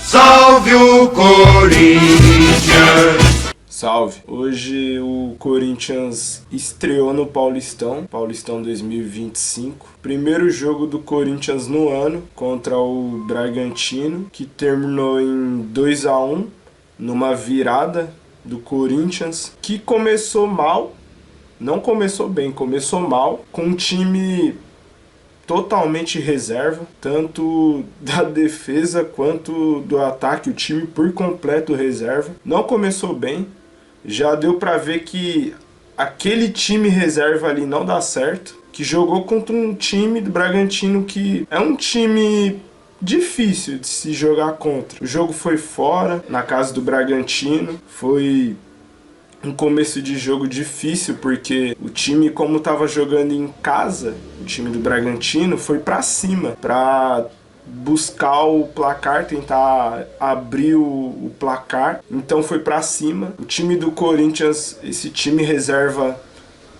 Salve o Corinthians! Salve! Hoje o Corinthians estreou no Paulistão 2025. Primeiro jogo do Corinthians no ano contra o Bragantino, que terminou em 2-1, numa virada do Corinthians, que começou mal, não começou bem, começou mal, com um time totalmente reserva, tanto da defesa quanto do ataque, o time por completo reserva. Não começou bem, já deu pra ver que aquele time reserva ali não dá certo, que jogou contra um time do Bragantino que é um time difícil de se jogar contra. O jogo foi fora, na casa do Bragantino, foi um começo de jogo difícil, porque o time, como estava jogando em casa, o time do Bragantino foi para cima, para buscar o placar, tentar abrir o placar, então foi para cima. O time do Corinthians, esse time reserva,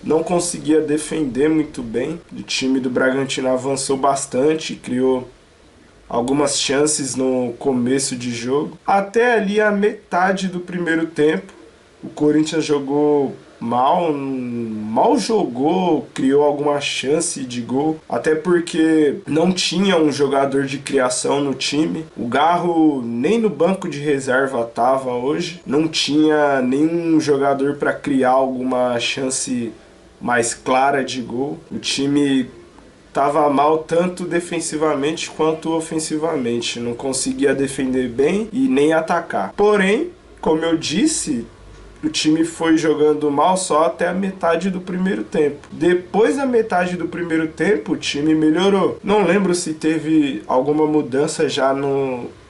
não conseguia defender muito bem. O time do Bragantino avançou bastante, criou algumas chances no começo de jogo. Até ali a metade do primeiro tempo, o Corinthians jogou mal jogou, criou alguma chance de gol, até porque não tinha um jogador de criação no time. O Garro nem no banco de reserva estava hoje, não tinha nenhum jogador para criar alguma chance mais clara de gol. O time estava mal tanto defensivamente quanto ofensivamente, não conseguia defender bem e nem atacar. Porém, como eu disse, o time foi jogando mal só até a metade do primeiro tempo. Depois da metade do primeiro tempo, o time melhorou. Não lembro se teve alguma mudança já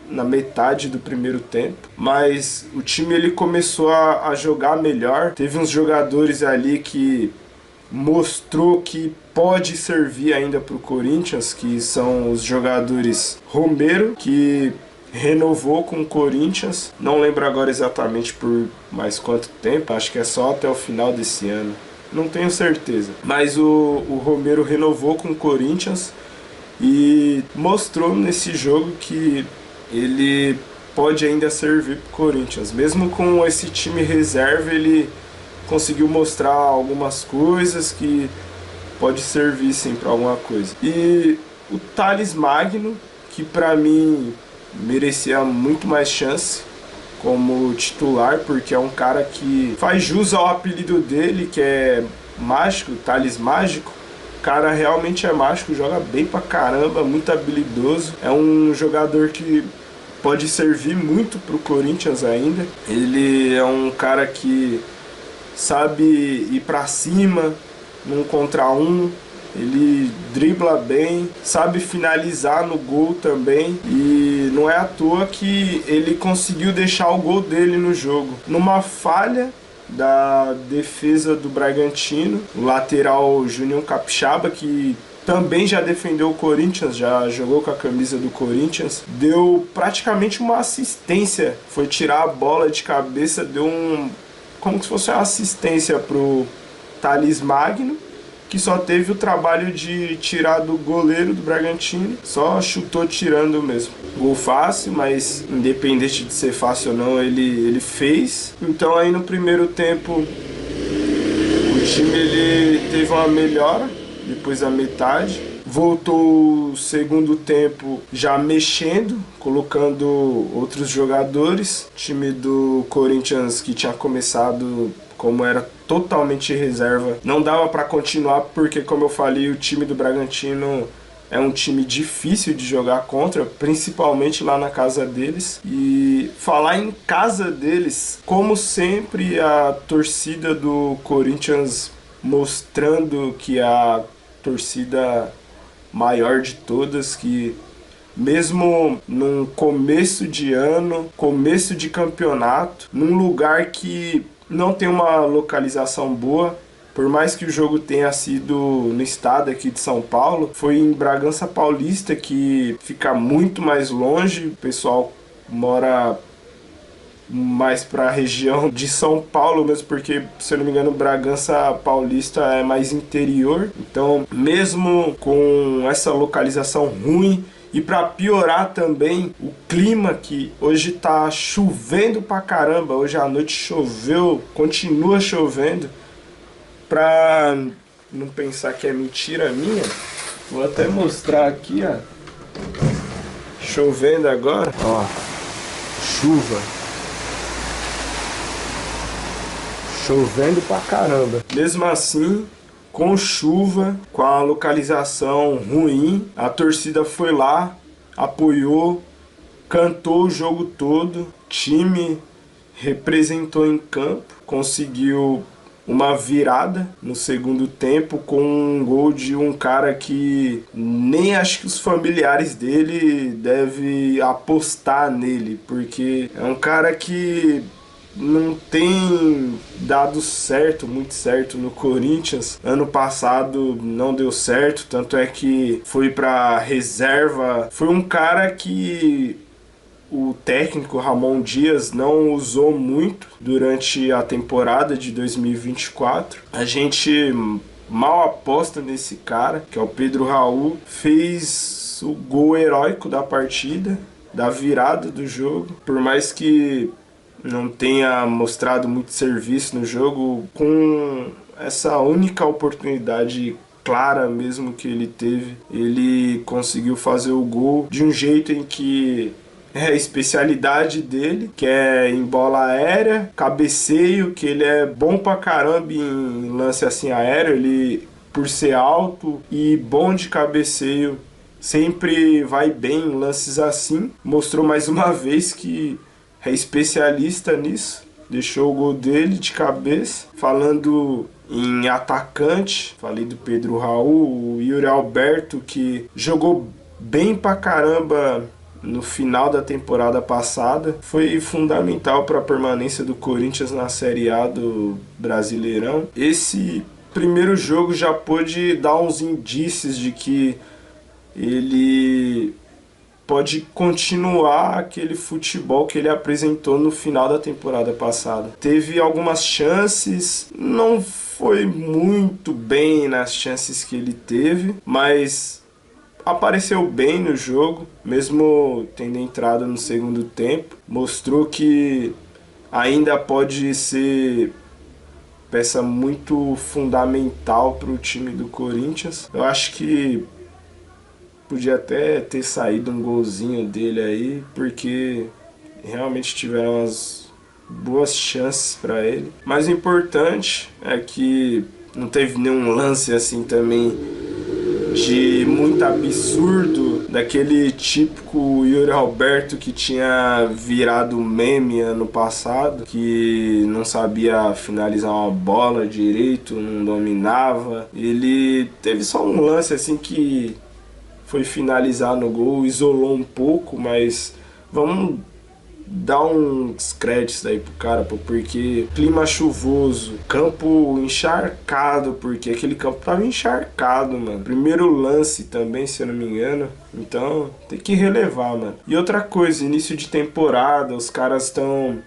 na metade do primeiro tempo, mas o time ele começou a jogar melhor. Teve uns jogadores ali que mostrou que pode servir ainda para o Corinthians, que são os jogadores Romero, que renovou com o Corinthians, não lembro agora exatamente por mais quanto tempo, acho que é só até o final desse ano, não tenho certeza, mas o Romero renovou com o Corinthians e mostrou nesse jogo que ele pode ainda servir para o Corinthians, mesmo com esse time reserva. Ele conseguiu mostrar algumas coisas que pode servir sim para alguma coisa. E o Thales Magno, que para mim merecia muito mais chance como titular, porque é um cara que faz jus ao apelido dele, que é mágico, Thales Mágico. O cara realmente é mágico, joga bem pra caramba, muito habilidoso. É um jogador que pode servir muito pro Corinthians ainda. Ele é um cara que sabe ir pra cima, num contra um. Ele dribla bem, sabe finalizar no gol também, e não é à toa que ele conseguiu deixar o gol dele no jogo. Numa falha da defesa do Bragantino, o lateral Júnior Capixaba, que também já defendeu o Corinthians, já jogou com a camisa do Corinthians, deu praticamente uma assistência, foi tirar a bola de cabeça, deu como se fosse uma assistência pro Thales Magno, que só teve o trabalho de tirar do goleiro do Bragantino, só chutou tirando mesmo. Gol fácil, mas independente de ser fácil ou não, ele fez. Então aí no primeiro tempo o time ele teve uma melhora depois da metade. Voltou o segundo tempo já mexendo, colocando outros jogadores. O time do Corinthians, que tinha começado como era totalmente reserva, não dava para continuar, porque, como eu falei, o time do Bragantino é um time difícil de jogar contra, principalmente lá na casa deles. E falar em casa deles, como sempre, a torcida do Corinthians mostrando que a torcida maior de todas, que mesmo num começo de ano, começo de campeonato, num lugar que não tem uma localização boa, por mais que o jogo tenha sido no estado aqui de São Paulo, foi em Bragança Paulista, que fica muito mais longe. O pessoal mora mais para a região de São Paulo mesmo, porque, se eu não me engano, Bragança Paulista é mais interior. Então, mesmo com essa localização ruim E para piorar também, o clima que hoje tá chovendo pra caramba, hoje à noite choveu, continua chovendo. Pra não pensar que é mentira minha, vou até mostrar aqui, ó. Chovendo agora, ó. Chuva. Chovendo pra caramba. Mesmo assim, com chuva, com a localização ruim, a torcida foi lá, apoiou, cantou o jogo todo, time representou em campo, conseguiu uma virada no segundo tempo com um gol de um cara que nem acho que os familiares dele devem apostar nele, porque é um cara que não tem dado certo, muito certo no Corinthians. Ano passado não deu certo, tanto é que foi para reserva. Foi um cara que o técnico Ramon Dias não usou muito durante a temporada de 2024. A gente mal aposta nesse cara, que é o Pedro Raul. Fez o gol heróico da partida, da virada do jogo. Por mais que não tenha mostrado muito serviço no jogo, com essa única oportunidade clara mesmo que ele teve, ele conseguiu fazer o gol de um jeito em que é a especialidade dele, que é em bola aérea, cabeceio, que ele é bom pra caramba em lance assim aéreo, ele por ser alto e bom de cabeceio, sempre vai bem em lances assim. Mostrou mais uma vez que é especialista nisso, deixou o gol dele de cabeça. Falando em atacante, falei do Pedro Raul, o Yuri Alberto, que jogou bem pra caramba no final da temporada passada, foi fundamental para a permanência do Corinthians na Série A do Brasileirão. Esse primeiro jogo já pôde dar uns indícios de que ele pode continuar aquele futebol que ele apresentou no final da temporada passada. Teve algumas chances, não foi muito bem nas chances que ele teve, mas apareceu bem no jogo, mesmo tendo entrado no segundo tempo. Mostrou que ainda pode ser peça muito fundamental para o time do Corinthians. Eu acho que podia até ter saído um golzinho dele aí, porque realmente tiveram umas boas chances para ele. Mas o importante é que não teve nenhum lance assim também de muito absurdo, daquele típico Yuri Alberto que tinha virado meme ano passado, que não sabia finalizar uma bola direito, não dominava. Ele teve só um lance assim que foi finalizar no gol, isolou um pouco, mas vamos dar uns créditos aí pro cara, porque clima chuvoso, campo encharcado, porque aquele campo tava encharcado, mano. Primeiro lance também, se eu não me engano. Então, tem que relevar, mano. E outra coisa, início de temporada, os caras estão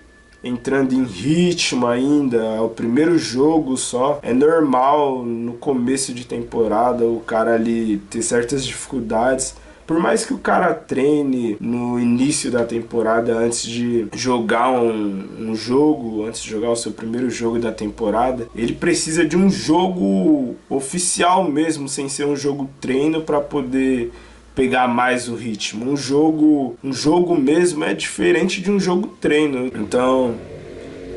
entrando em ritmo ainda, é o primeiro jogo só. É normal no começo de temporada o cara ali ter certas dificuldades. Por mais que o cara treine no início da temporada, antes de jogar um jogo, antes de jogar o seu primeiro jogo da temporada, ele precisa de um jogo oficial mesmo, sem ser um jogo treino, para poder pegar mais o ritmo. Um jogo mesmo é diferente de um jogo treino. Então,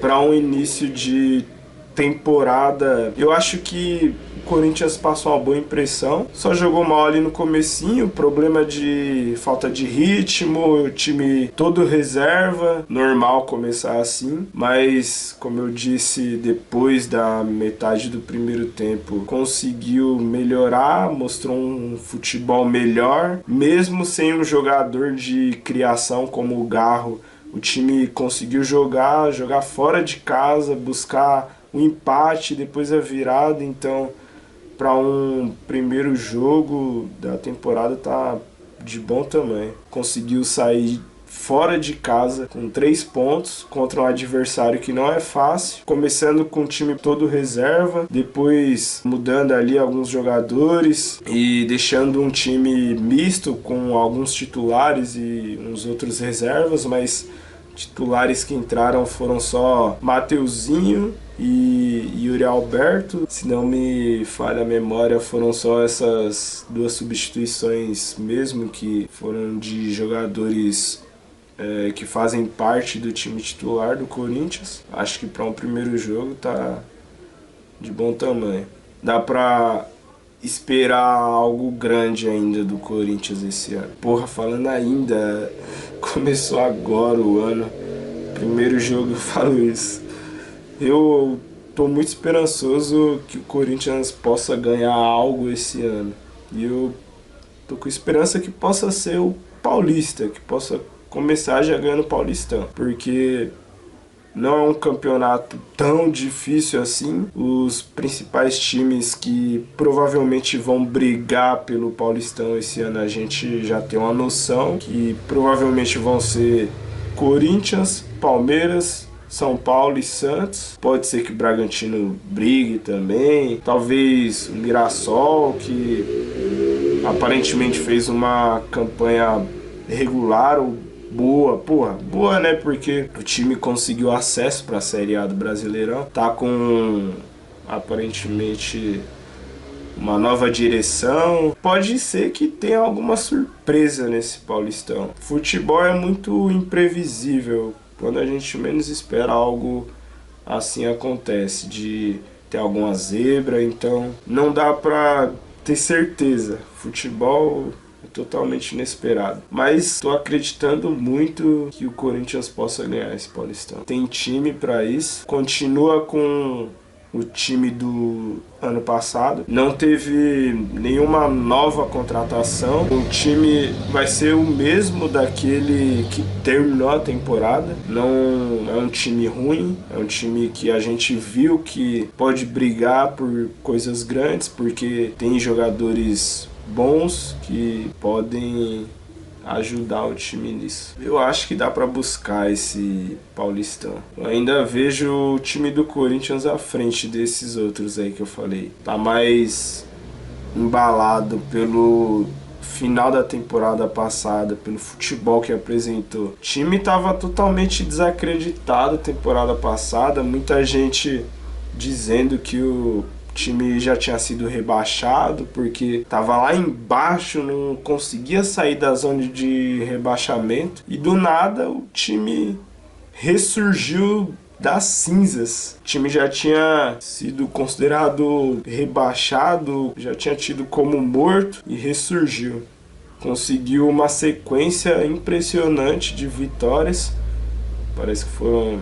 para um início de temporada, eu acho que o Corinthians passou uma boa impressão. Só jogou mal ali no comecinho, problema de falta de ritmo, o time todo reserva, normal começar assim, mas como eu disse, depois da metade do primeiro tempo conseguiu melhorar, mostrou um futebol melhor, mesmo sem um jogador de criação como o Garro. O time conseguiu jogar fora de casa, buscar o empate, depois a virada. Então, para um primeiro jogo da temporada, tá de bom tamanho. Conseguiu sair fora de casa com 3 pontos contra um adversário que não é fácil, começando com o time todo reserva, depois mudando ali alguns jogadores e deixando um time misto com alguns titulares e uns outros reservas, mas titulares que entraram foram só Mateuzinho e Yuri Alberto. Se não me falha a memória, foram só essas 2 substituições mesmo, que foram de jogadores que fazem parte do time titular do Corinthians. Acho que para um primeiro jogo tá de bom tamanho. Dá pra esperar algo grande ainda do Corinthians esse ano. Porra, falando ainda, começou agora o ano, primeiro jogo eu falo isso. Eu tô muito esperançoso que o Corinthians possa ganhar algo esse ano. E eu tô com esperança que possa ser o Paulista, que possa começar já ganhando o Paulistão. Porque não é um campeonato tão difícil assim. Os principais times que provavelmente vão brigar pelo Paulistão esse ano, a gente já tem uma noção, que provavelmente vão ser Corinthians, Palmeiras, São Paulo e Santos. Pode ser que o Bragantino brigue também. Talvez o Mirassol, que aparentemente fez uma campanha regular ou boa, né? Porque o time conseguiu acesso para a Série A do Brasileirão. Tá com aparentemente uma nova direção. Pode ser que tenha alguma surpresa nesse Paulistão. Futebol é muito imprevisível. Quando a gente menos espera, algo assim acontece, de ter alguma zebra. Então não dá pra ter certeza. Futebol é totalmente inesperado. Mas tô acreditando muito que o Corinthians possa ganhar esse Paulistão. Tem time pra isso. Continua com o time do ano passado. Não teve nenhuma nova contratação. O time vai ser o mesmo daquele que terminou a temporada. Não é um time ruim. É um time que a gente viu que pode brigar por coisas grandes, porque tem jogadores bons que podem ajudar o time nisso. Eu acho que dá pra buscar esse Paulistão. Eu ainda vejo o time do Corinthians à frente desses outros aí que eu falei. Tá mais embalado pelo final da temporada passada, pelo futebol que apresentou. O time tava totalmente desacreditado temporada passada, muita gente dizendo que o time já tinha sido rebaixado porque tava lá embaixo, não conseguia sair da zona de rebaixamento, e do nada o time ressurgiu das cinzas. O time já tinha sido considerado rebaixado, já tinha tido como morto e ressurgiu. Conseguiu uma sequência impressionante de vitórias. Parece que foram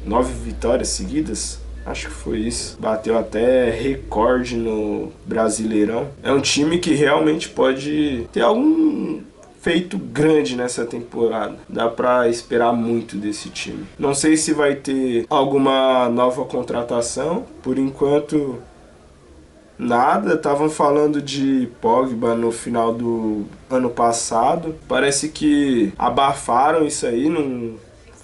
9 vitórias seguidas. Acho que foi isso. Bateu até recorde no Brasileirão. É um time que realmente pode ter algum feito grande nessa temporada. Dá pra esperar muito desse time. Não sei se vai ter alguma nova contratação. Por enquanto, nada. Estavam falando de Pogba no final do ano passado. Parece que abafaram isso aí, não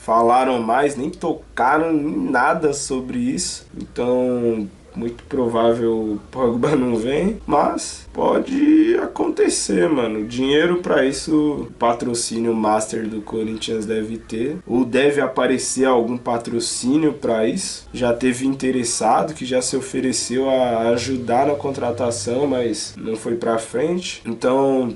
falaram mais, nem tocaram em nada sobre isso. Então, muito provável o Pogba não vem, mas pode acontecer, mano. Dinheiro pra isso, o patrocínio master do Corinthians deve ter, ou deve aparecer algum patrocínio pra isso. Já teve interessado que já se ofereceu a ajudar na contratação, mas não foi pra frente. Então,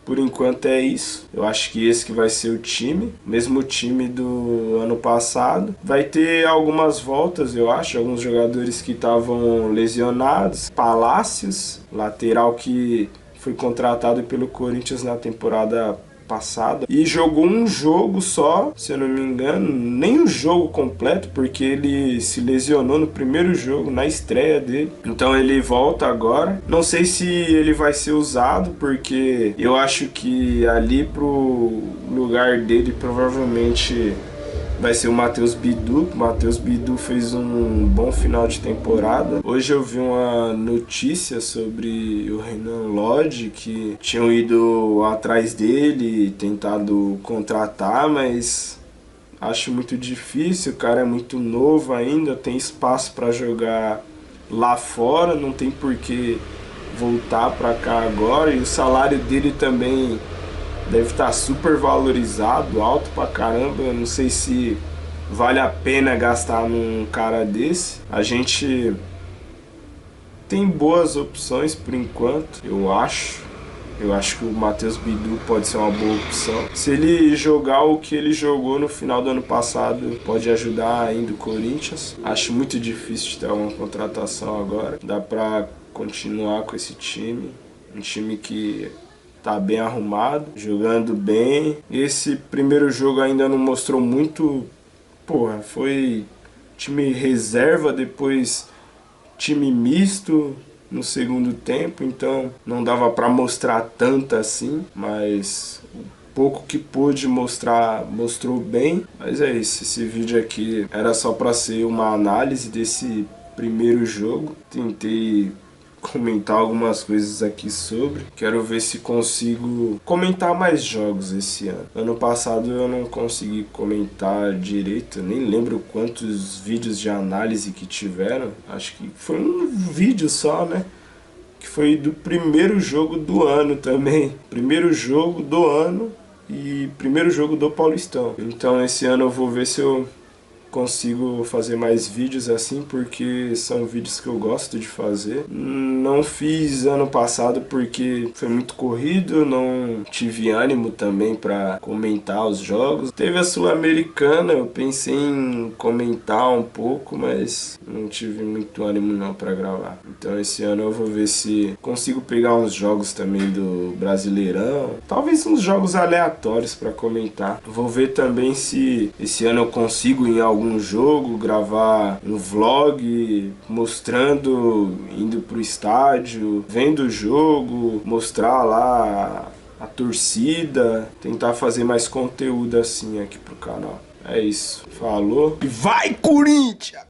por enquanto é isso. Eu acho que esse que vai ser o time. Mesmo time do ano passado. Vai ter algumas voltas, eu acho. Alguns jogadores que estavam lesionados. Palácios, lateral que foi contratado pelo Corinthians na temporada passada. E jogou um jogo só, se eu não me engano. Nem o jogo completo, porque ele se lesionou no primeiro jogo, na estreia dele. Então ele volta agora. Não sei se ele vai ser usado, porque eu acho que ali pro lugar dele provavelmente vai ser o Matheus Bidu. O Matheus Bidu fez um bom final de temporada. Hoje eu vi uma notícia sobre o Renan Lodge, que tinham ido atrás dele, tentado contratar, mas acho muito difícil. O cara é muito novo ainda, tem espaço para jogar lá fora, não tem por que voltar para cá agora. E o salário dele também deve estar super valorizado, alto pra caramba. Eu não sei se vale a pena gastar num cara desse. A gente tem boas opções por enquanto, eu acho. Eu acho que o Matheus Bidu pode ser uma boa opção. Se ele jogar o que ele jogou no final do ano passado, pode ajudar ainda o Corinthians. Acho muito difícil de ter uma contratação agora. Dá pra continuar com esse time. Um time que tá bem arrumado, jogando bem. Esse primeiro jogo ainda não mostrou muito. Porra, foi time reserva, depois time misto no segundo tempo, então não dava pra mostrar tanto assim, mas o pouco que pôde mostrar, mostrou bem. Mas é isso, esse vídeo aqui era só pra ser uma análise desse primeiro jogo. Tentei comentar algumas coisas aqui sobre. Quero ver se consigo comentar mais jogos esse ano. Ano passado eu não consegui comentar direito, eu nem lembro quantos vídeos de análise que tiveram. Acho que foi um vídeo só, né? Que foi do primeiro jogo do ano também. Primeiro jogo do ano e primeiro jogo do Paulistão. Então esse ano eu vou ver se eu consigo fazer mais vídeos assim, porque são vídeos que eu gosto de fazer. Não fiz ano passado porque foi muito corrido, não tive ânimo também para comentar os jogos. Teve a Sul-Americana, eu pensei em comentar um pouco, mas não tive muito ânimo não para gravar. Então esse ano eu vou ver se consigo pegar uns jogos também do Brasileirão, talvez uns jogos aleatórios para comentar. Vou ver também se esse ano eu consigo em algum jogo gravar um vlog mostrando, indo pro estádio, vendo o jogo, mostrar lá a torcida, tentar fazer mais conteúdo assim aqui pro canal. É isso, falou e vai Corinthians!